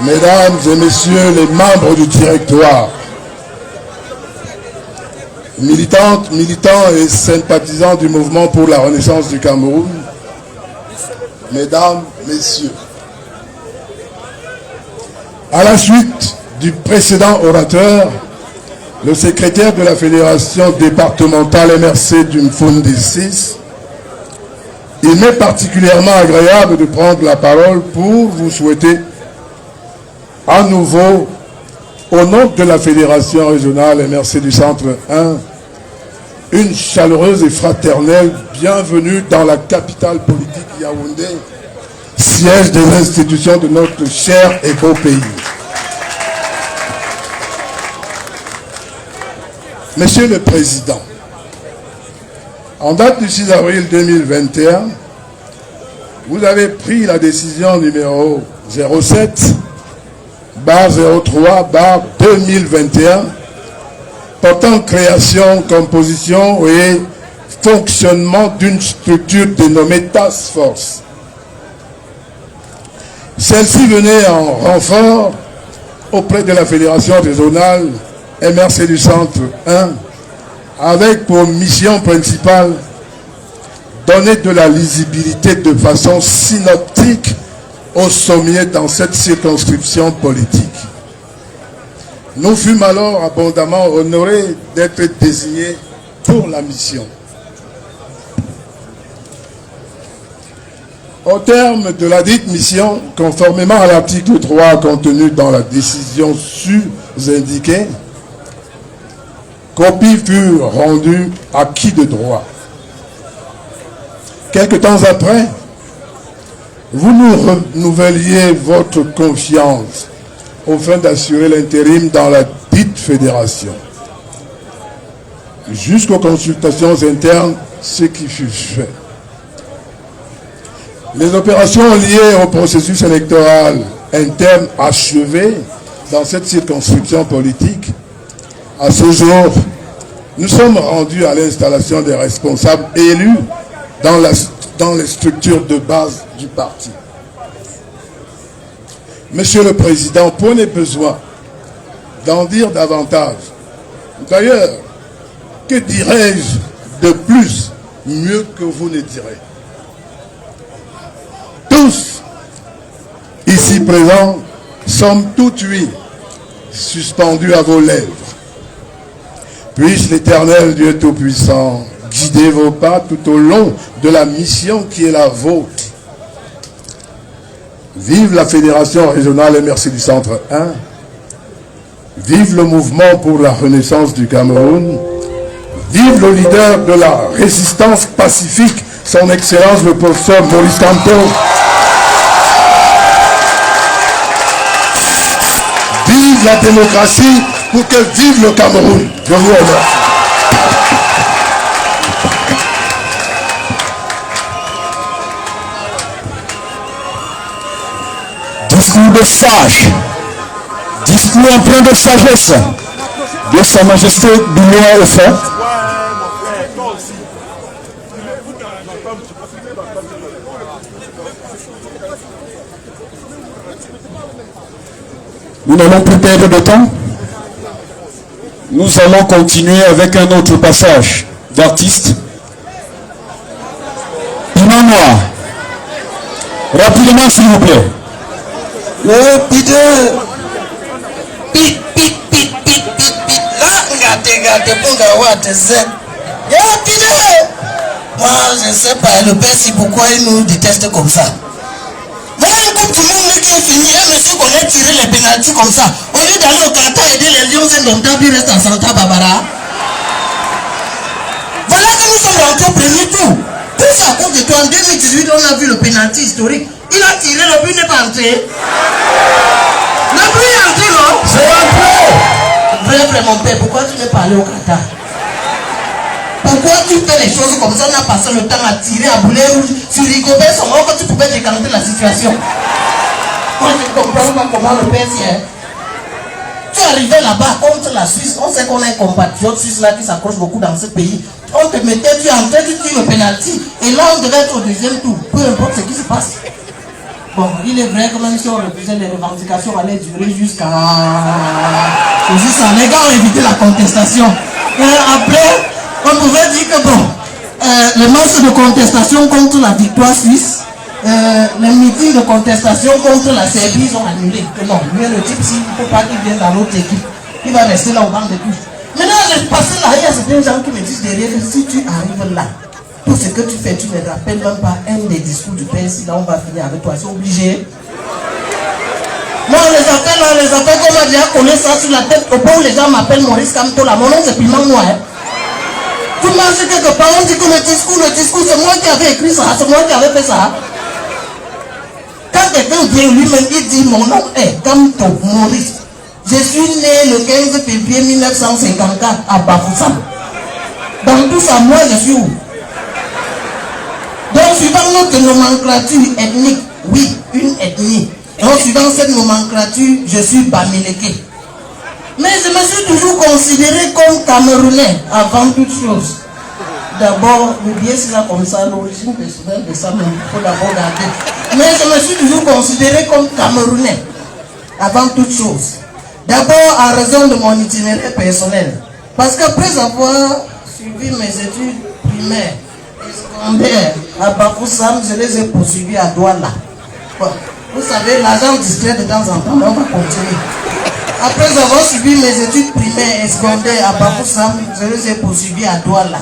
Mesdames et messieurs les membres du directoire, militantes, militants et sympathisants du mouvement pour la Renaissance du Cameroun, mesdames, messieurs, à la suite du précédent orateur, le secrétaire de la fédération départementale MRC du Mfundi 6, il m'est particulièrement agréable de prendre la parole pour vous souhaiter à nouveau, au nom de la fédération régionale MRC du Centre 1, une chaleureuse et fraternelle bienvenue dans la capitale politique Yaoundé, siège des institutions de notre cher et beau pays. Monsieur le Président, en date du 6 avril 2021, vous avez pris la décision numéro 07/03/2021 portant création, composition et fonctionnement d'une structure dénommée Task Force. Celle-ci venait en renfort auprès de la Fédération régionale MRC du Centre 1 avec pour mission principale donner de la lisibilité de façon synoptique au sommet dans cette circonscription politique. Nous fûmes alors abondamment honorés d'être désignés pour la mission. Au terme de la dite mission, conformément à l'article 3 contenu dans la décision sous-indiquée, copie fut rendue à qui de droit. Quelque temps après, vous nous renouveliez votre confiance afin d'assurer l'intérim dans la dite fédération. Jusqu'aux consultations internes, ce qui fut fait. Les opérations liées au processus électoral interne achevées dans cette circonscription politique, à ce jour, nous sommes rendus à l'installation des responsables élus dans les structures de base du parti. Monsieur le Président, prenez besoin d'en dire davantage. D'ailleurs, que dirais-je de plus, mieux que vous ne direz? Tous, ici présents, sommes tout huit suspendus à vos lèvres. Puisse l'Éternel Dieu Tout-Puissant guider vos pas tout au long de la mission qui est la vôtre. Vive la Fédération régionale MRC du Centre 1. Vive le mouvement pour la renaissance du Cameroun. Vive le leader de la résistance pacifique, son Excellence le professeur Maurice Kamto. Vive la démocratie pour que vive le Cameroun. Je vous remercie. Discours de sage, discours empreint de sagesse de Sa Majesté Boulois et Fort. Nous n'allons plus perdre de temps. Nous allons continuer avec un autre passage d'artiste. Piment noir. Rapidement, s'il vous plaît. Le pide. Pit, pit, pit, pit, pit, pit. Là, gâte, pour avoir tes ailes. Pide. Moi, je ne sais pas, le père, si pourquoi il nous déteste comme ça. Moi, un coup, tout le monde qui est fini, un monsieur qu'on a tiré les pénaltys comme ça. Au lieu d'aller au Qatar aider les Lions et Ndomtabi reste à Santa Barbara. Voilà que nous sommes rentrés au premier tour. Tout ça à cause de toi. En 2018, on a vu le pénalty historique. Il a tiré, le but n'est pas entré. Le but est entré, non? C'est entré. Vrai, mon père, pourquoi tu n'es pas allé au Qatar? Pourquoi tu fais les choses comme ça? On a passé le temps à tirer, à bouler sur Rigobert, son que tu pouvais décanter la situation. Moi, je ne comprends pas comment le père tient. Tu es arrivé là-bas contre la Suisse. On sait qu'on a un compatriote suisse là qui s'accroche beaucoup dans ce pays. On te mettait, tu entrais, tu tires le pénalty. Et là, on devait être au deuxième tour. Peu importe ce qui se passe. Bon, il est vrai que même si on refusait les revendications, allaient durer jusqu'à... C'est juste ça. Les gars ont évité la contestation. Après, on pouvait dire que bon, les marches de contestation contre la victoire suisse, les meetings de contestation contre la Serbie, ils ont annulé. Que non, lui le type, s'il ne faut pas qu'il vienne dans l'autre équipe, il va rester là au banc de touche. Maintenant, je passais là, il y a certains gens qui me disent derrière que si tu arrives là, tout ce que tu fais, tu ne rappelles même pas un des discours du PS, là on va finir avec toi, c'est obligé. Non, les appels qu'on m'a déjà collé ça sur la tête, au point où les gens m'appellent Maurice Kamtola, mon nom c'est Piment Noir. Tout marche quelque part, on dit que le discours, c'est moi qui avais écrit ça, c'est moi qui avais fait ça. Quand quelqu'un vient lui-même, il dit mon nom est Kamto Maurice. Je suis né le 15 février 1954 à Bafoussam. Dans tout ça, moi je suis où? Donc, suivant notre nomenclature ethnique, oui, une ethnie. Donc, suivant cette nomenclature, je suis Bamileke. Mais je me suis toujours considéré comme Camerounais avant toute chose. D'abord, le biais c'est là comme ça, l'origine personnelle de ça, mais il faut d'abord garder. Mais je me suis toujours considéré comme Camerounais avant toute chose. D'abord, en raison de mon itinéraire personnel. Parce qu'après avoir suivi mes études primaires et secondaires à Bafoussam, je les ai poursuivis à Douala. Bon, vous savez, l'argent distrait de temps en temps, mais on va continuer. Après avoir suivi mes études primaires et secondaires à Bafoussam, je les ai poursuivis à Douala.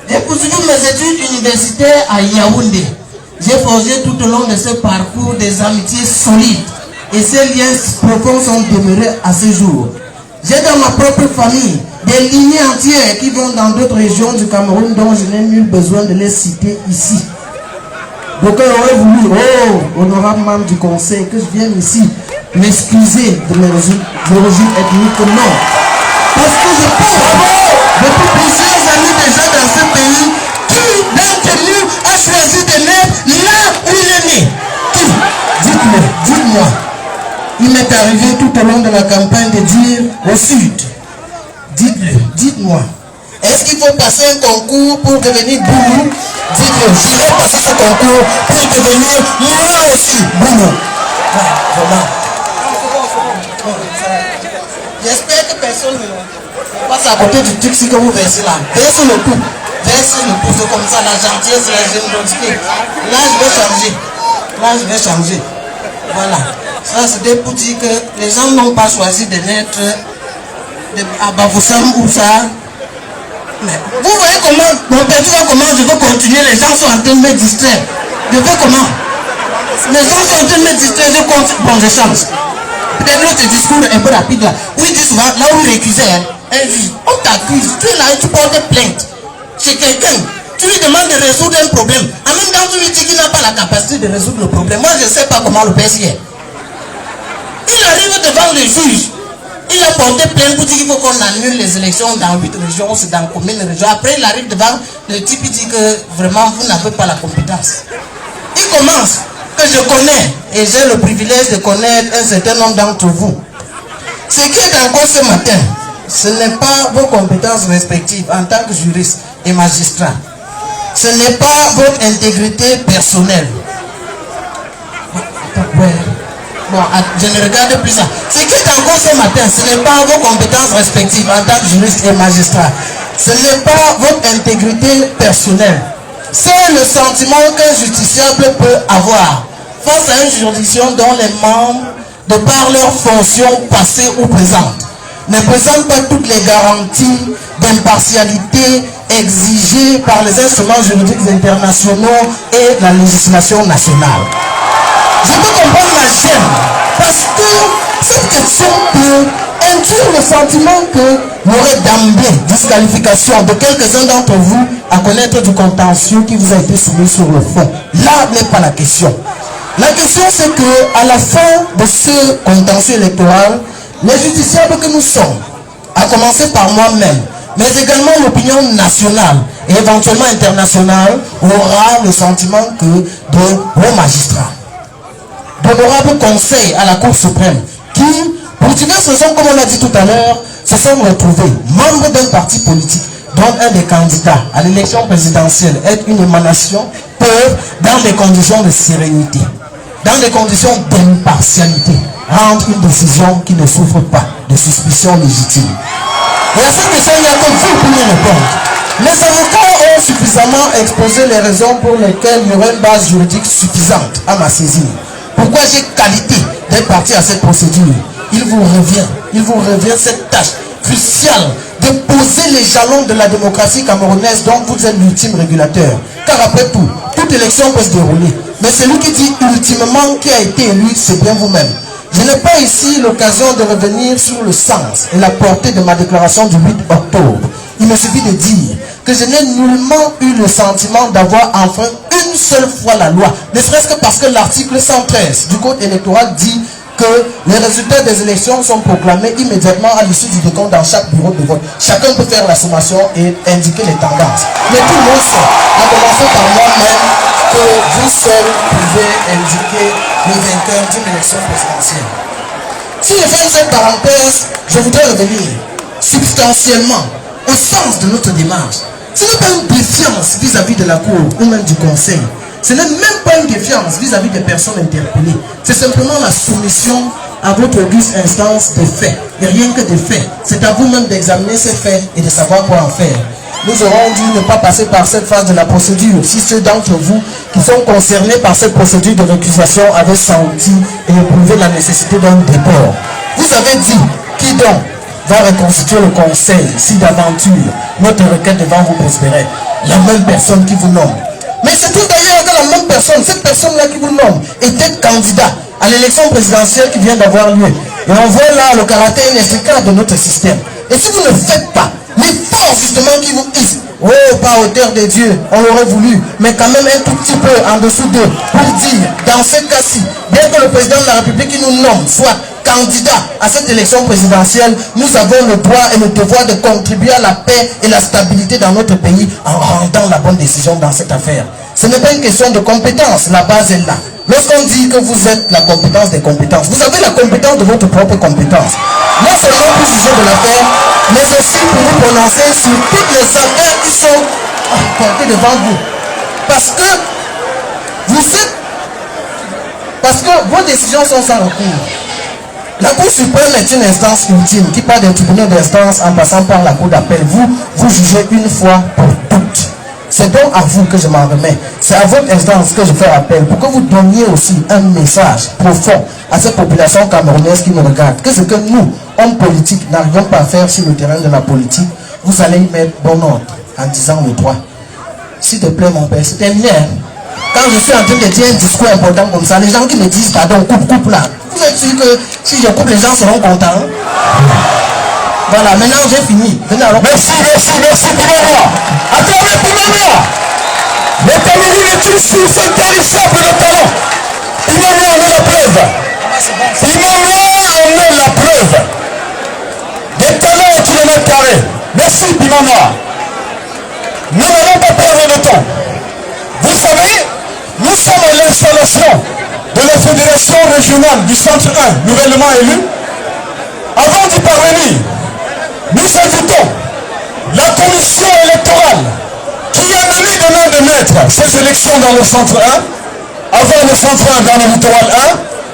J'ai poursuivi mes études universitaires à Yaoundé. J'ai forgé tout au long de ce parcours des amitiés solides. Et ces liens profonds sont demeurés à ce jour. J'ai dans ma propre famille des lignées entières qui vont dans d'autres régions du Cameroun dont je n'ai nul besoin de les citer ici. Donc on aurait voulu, oh, honorable membre du conseil, que je vienne ici m'excuser de mes origines ethniques. Non. Parce que je peux depuis plusieurs années déjà dans ce pays qui, d'entre nous, a choisi de naître là où il est né. Qui? Dites-moi. Il m'est arrivé tout au long de la campagne de dire au sud. Dites-moi. Est-ce qu'il faut passer un concours pour devenir boulou? Dites-le, j'irai passer ce concours pour devenir moi aussi boulou. Voilà. J'espère que personne ne passe à côté du truc si que vous versez là. Versez le tout. Versez le tout. C'est comme ça, la gentillesse, la générosité. Là, je vais changer. Voilà. Ça, c'était pour dire que les gens n'ont pas choisi de naître à Bafoussam ou ça. Mais vous voyez comment, mon père, tu vois comment je veux continuer. Les gens sont en train de me distraire. Je veux comment? Les gens sont en train de me distraire. Je continue. Bon, je change. Peut-être notre discours est un peu rapide là. Où il dit souvent, là où il récusait, un juge, on t'accuse, tu es là et tu portes plainte chez quelqu'un. Tu lui demandes de résoudre un problème. En même temps, tu lui dis qu'il n'a pas la capacité de résoudre le problème. Moi, je ne sais pas comment le père est. Il arrive devant le juge. Il a porté plainte pour dire qu'il faut qu'on annule les élections dans 8 régions, c'est dans combien de régions. Après, il arrive devant le type, il dit que vraiment, vous n'avez pas la compétence. Il commence, que je connais, et j'ai le privilège de connaître un certain nombre d'entre vous. Ce qui est encore ce matin, ce n'est pas vos compétences respectives en tant que juriste et magistrat. Ce n'est pas votre intégrité personnelle. Bon, je ne regarde plus ça. Ce qui est encore ce matin, ce n'est pas vos compétences respectives en tant que juriste et magistrat. Ce n'est pas votre intégrité personnelle. C'est le sentiment qu'un justiciable peut avoir face à une juridiction dont les membres, de par leurs fonctions passées ou présentes, ne présentent pas toutes les garanties d'impartialité exigées par les instruments juridiques internationaux et la législation nationale. Je peux comprendre la gêne, parce que cette question peut induire le sentiment qu'il y aurait d'emblée disqualification de quelques-uns d'entre vous à connaître du contentieux qui vous a été soumis sur le fond. Là n'est pas la question. La question c'est que à la fin de ce contentieux électoral, les justiciables que nous sommes, à commencer par moi-même, mais également l'opinion nationale et éventuellement internationale, aura le sentiment que de hauts magistrats, d'honorables conseils à la Cour suprême, qui, pour diverses raisons, comme on l'a dit tout à l'heure, se sont retrouvés membres d'un parti politique dont un des candidats à l'élection présidentielle est une émanation, peuvent, dans des conditions de sérénité, dans des conditions d'impartialité, rendre une décision qui ne souffre pas de suspicion légitime. Et à cette question, il n'y a que vous pour y répondre. Les avocats ont suffisamment exposé les raisons pour lesquelles il y aurait une base juridique suffisante à ma saisine. Pourquoi j'ai qualité d'être parti à cette procédure? Il vous revient cette tâche crucial de poser les jalons de la démocratie camerounaise dont vous êtes l'ultime régulateur. Car après tout, toute élection peut se dérouler. Mais celui qui dit ultimement qui a été élu, c'est bien vous-même. Je n'ai pas ici l'occasion de revenir sur le sens et la portée de ma déclaration du 8 octobre. Il me suffit de dire que je n'ai nullement eu le sentiment d'avoir enfreint une seule fois la loi, ne serait-ce que parce que l'article 113 du code électoral dit que les résultats des élections sont proclamés immédiatement à l'issue du décompte dans chaque bureau de vote. Chacun peut faire la sommation et indiquer les tendances. Mais tout le monde sait, à commencer par moi-même, que vous seul pouvez indiquer le vainqueur d'une élection présidentielle. Si je fais cette parenthèse, je voudrais revenir substantiellement au sens de notre démarche. Ce n'est pas une défiance vis-à-vis de la Cour ou même du Conseil. Ce n'est même pas une défiance vis-à-vis des personnes interpellées. C'est simplement la soumission à votre auguste instance des faits. Et rien que des faits. C'est à vous-même d'examiner ces faits et de savoir quoi en faire. Nous aurons dû ne pas passer par cette phase de la procédure si ceux d'entre vous qui sont concernés par cette procédure de récusation avaient senti et éprouvé la nécessité d'un déport. Vous avez dit qui donc va reconstituer le conseil si d'aventure notre requête devant vous prospérait? La même personne qui vous nomme. Mais c'est tout d'ailleurs que la même personne, cette personne-là qui vous nomme, était candidat à l'élection présidentielle qui vient d'avoir lieu. Et on voit là le caractère inextricable de notre système. Et si vous ne faites pas l'effort justement qui vous hisse, oh, pas hauteur de Dieu, on l'aurait voulu, mais quand même un tout petit peu en dessous d'eux, pour dire, dans ce cas-ci, bien que le président de la République qui nous nomme soit candidat à cette élection présidentielle, nous avons le droit et le devoir de contribuer à la paix et la stabilité dans notre pays en rendant la bonne décision dans cette affaire. Ce n'est pas une question de compétence, la base est là. Lorsqu'on dit que vous êtes la compétence des compétences, vous avez la compétence de votre propre compétence. Non seulement pour juger de l'affaire, mais aussi pour vous prononcer sur toutes les affaires qui sont portées devant vous. Parce que vos décisions sont sans recours. La Cour suprême est une instance ultime qui part des tribunaux d'instance en passant par la Cour d'appel. Vous jugez une fois pour toutes. C'est donc à vous que je m'en remets. C'est à votre instance que je fais appel pour que vous donniez aussi un message profond à cette population camerounaise qui nous regarde. Que ce que nous, hommes politiques, n'arrivons pas à faire sur le terrain de la politique, vous allez y mettre bon ordre en disant le droit. S'il te plaît mon père, c'est terminé. Quand je suis en train de dire un discours important comme ça, les gens qui me disent pardon, coupe là. Vous êtes sûr que si je coupe, les gens seront contents? Voilà, maintenant j'ai fini. Venez alors. Merci Pimanoa. Attendez Pimanoa. Le Cameroun est une source intarissable de talent. Pimanoa en est la preuve. Pimanoa en est la preuve. Des talents au kilomètre carré. Merci Pimanoa. Nous n'allons pas perdre de temps. Vous savez, nous sommes à l'installation de la fédération régionale du centre 1, nouvellement élue. Avant d'y parvenir, nous invitons la commission électorale qui a mené de main de maître ces élections dans le centre 1, avant le centre 1 dans le littoral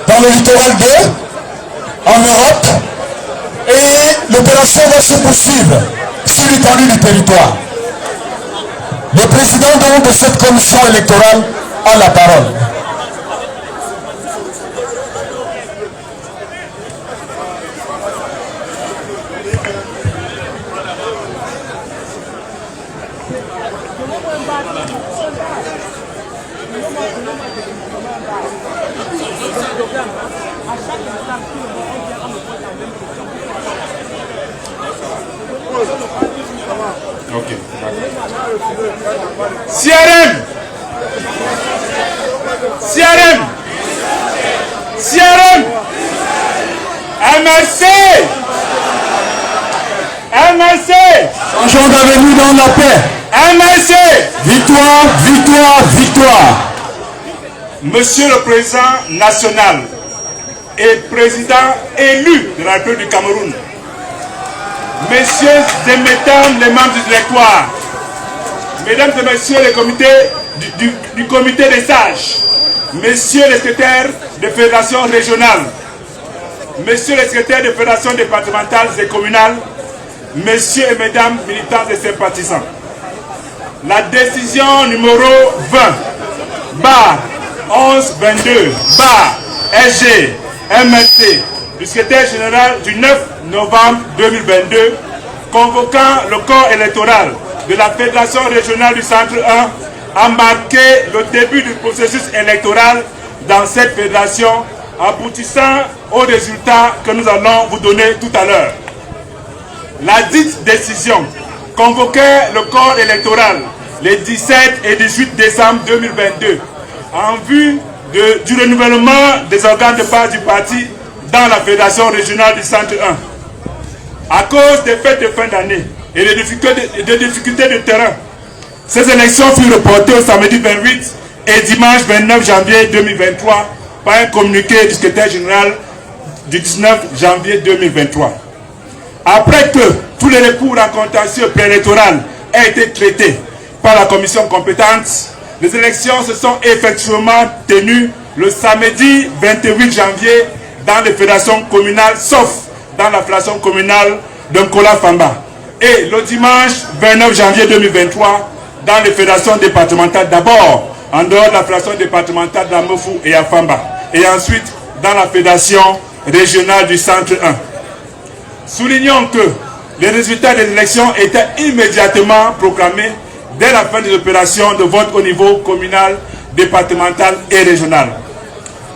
1, dans le littoral 2, en Europe, et l'opération va se poursuivre sur l'étendue du territoire. Le président donc de cette commission électorale a la parole. Ok. CRM. MLC. Changeons d'avenue dans la paix. MLC. Victoire. Monsieur le Président national et Président élu de la République du Cameroun, Messieurs et Mesdames les membres du directoire, Mesdames et Messieurs les comités du comité des sages, Messieurs les secrétaires de fédérations régionales, Messieurs les secrétaires de fédérations départementales et communales, Messieurs et Mesdames militants et sympathisants, la décision numéro 20, bar 1122, bar SG, MLC, du secrétaire général du 9 novembre 2022, convoquant le corps électoral de la Fédération régionale du Centre 1, a marqué le début du processus électoral dans cette fédération, aboutissant aux résultats que nous allons vous donner tout à l'heure. La dite décision convoquait le corps électoral les 17 et 18 décembre 2022 en vue du renouvellement des organes de base du parti dans la Fédération régionale du Centre 1. À cause des fêtes de fin d'année et des difficultés de terrain, ces élections furent reportées au samedi 28 et dimanche 29 janvier 2023 par un communiqué du secrétaire général du 19 janvier 2023. Après que tous les recours en contentieux préélectoral aient été traités par la commission compétente, les élections se sont effectivement tenues le samedi 28 janvier dans les fédérations communales, sauf dans la fédération communale de Nkola Famba, et le dimanche 29 janvier 2023 dans les fédérations départementales, d'abord en dehors de la fédération départementale d'Amofu et à Famba, et ensuite dans la fédération régionale du Centre 1. Soulignons que les résultats des élections étaient immédiatement proclamés dès la fin des opérations de vote au niveau communal, départemental et régional.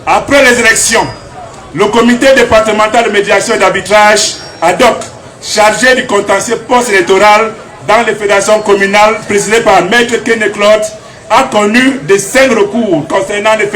Après les élections, le comité départemental de médiation et d'arbitrage ad hoc chargé du contentieux post-électoral dans les fédérations communales présidé par Maître Kenneth Claude a connu de 5 recours concernant les fédérations